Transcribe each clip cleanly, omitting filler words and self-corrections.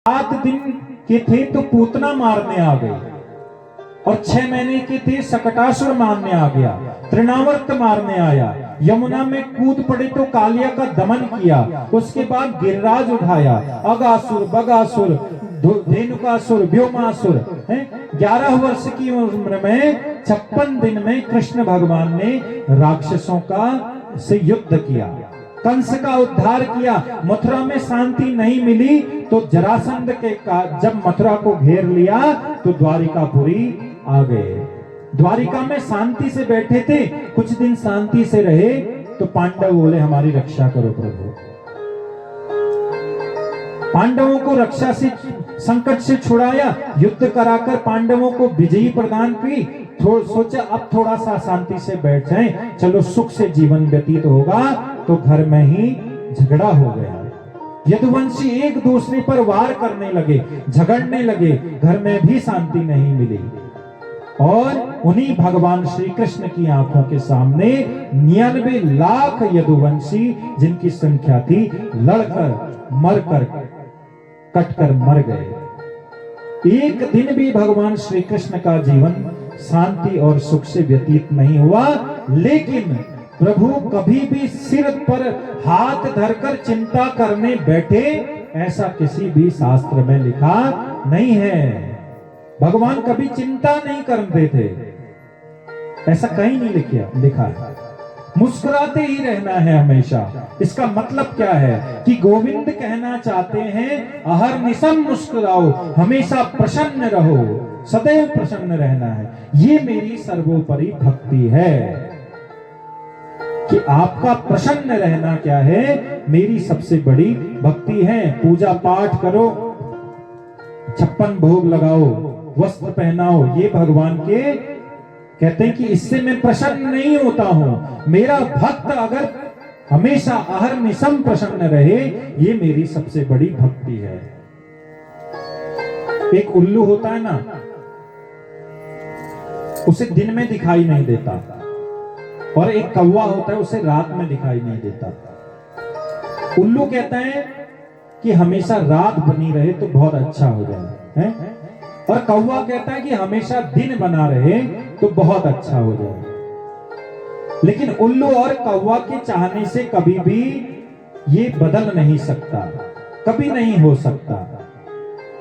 7 दिन के थे तो पूतना मारने आ गए, और 6 महीने के थे सकटासुर मारने आ गया, तृणावर्त मारने आया, यमुना में कूद पड़े तो कालिया का दमन किया, उसके बाद गिरिराज उठाया, अगासुर, बगासुर, धेनुकासुर, व्योमासुर, 11 वर्ष की उम्र में 56 दिन में कृष्ण भगवान ने राक्षसों का से युद्ध किया, कंस का उद्धार किया। मथुरा में शांति नहीं मिली तो जरासंध के जब मथुरा को घेर लिया तो द्वारिकापुरी आ गए। द्वारिका में शांति से बैठे थे, कुछ दिन शांति से रहे तो पांडव बोले हमारी रक्षा करो प्रभु। पांडवों को रक्षा से संकट से छुड़ाया, युद्ध कराकर पांडवों को विजयी प्रदान की। सोचा अब थोड़ा सा शांति से बैठ जाएं, चलो सुख से जीवन व्यतीत होगा, तो घर में ही झगड़ा हो गया। यदुवंशी एक दूसरे पर वार करने लगे, झगड़ने लगे, घर में भी शांति नहीं मिली। और उन्हीं भगवान श्री कृष्ण की आंखों के सामने 99 लाख यदुवंशी, जिनकी संख्या थी, लड़कर मरकर कटकर मर गए। एक दिन भी भगवान श्री कृष्ण का जीवन शांति और सुख से व्यतीत नहीं हुआ। लेकिन प्रभु कभी भी सिर पर हाथ धरकर चिंता करने बैठे, ऐसा किसी भी शास्त्र में लिखा नहीं है। भगवान कभी चिंता नहीं करते थे, ऐसा कहीं नहीं लिखा है। मुस्कुराते ही रहना है हमेशा। इसका मतलब क्या है कि गोविंद कहना चाहते हैं अहर्निशम मुस्कुराओ, हमेशा प्रसन्न रहो, सदैव प्रसन्न रहना है। ये मेरी सर्वोपरि भक्ति है कि आपका प्रसन्न रहना क्या है, मेरी सबसे बड़ी भक्ति है। पूजा पाठ करो, 56 भोग लगाओ, वस्त्र पहनाओ, ये भगवान के कहते हैं कि इससे मैं प्रसन्न नहीं होता हूं। मेरा भक्त अगर हमेशा अहर्निशम प्रसन्न रहे, ये मेरी सबसे बड़ी भक्ति है। एक उल्लू होता है ना, उसे दिन में दिखाई नहीं देता, और एक कौवा होता है, उसे रात में दिखाई नहीं देता। उल्लू कहता है कि हमेशा रात बनी रहे तो बहुत अच्छा हो जाए, है? और कौवा कहता है कि हमेशा दिन बना रहे तो बहुत अच्छा हो जाए। लेकिन उल्लू और कौवा के चाहने से कभी भी ये बदल नहीं सकता, कभी नहीं हो सकता।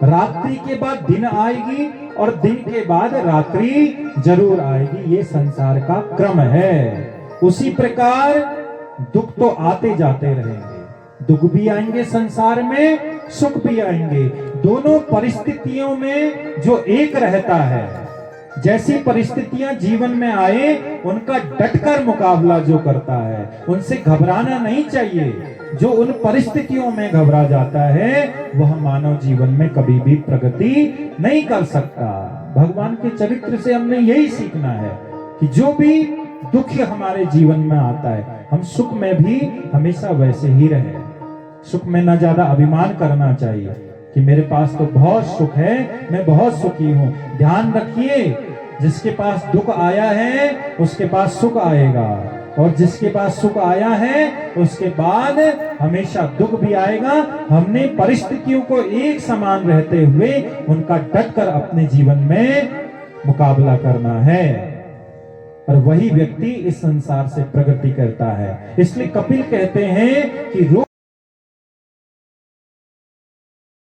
रात्रि के बाद दिन आएगी और दिन के बाद रात्रि जरूर आएगी, ये संसार का क्रम है। उसी प्रकार दुख तो आते जाते रहेंगे, दुख भी आएंगे संसार में, सुख भी आएंगे। दोनों परिस्थितियों में जो एक रहता है, जैसी परिस्थितियां जीवन में आए उनका डटकर मुकाबला जो करता है, उनसे घबराना नहीं चाहिए। जो उन परिस्थितियों में घबरा जाता है वह मानव जीवन में कभी भी प्रगति नहीं कर सकता। भगवान के चरित्र से हमने यही सीखना है कि जो भी दुख हमारे जीवन में आता है, हम सुख में भी हमेशा वैसे ही रहे। सुख में न ज्यादा अभिमान करना चाहिए कि मेरे पास तो बहुत सुख है, मैं बहुत सुखी हूं। ध्यान रखिए, जिसके पास दुख आया है उसके पास सुख आएगा, और जिसके पास सुख आया है उसके बाद हमेशा दुख भी आएगा। हमने परिस्थितियों को एक समान रहते हुए उनका डटकर अपने जीवन में मुकाबला करना है, और वही व्यक्ति इस संसार से प्रगति करता है। इसलिए कपिल कहते हैं कि रोज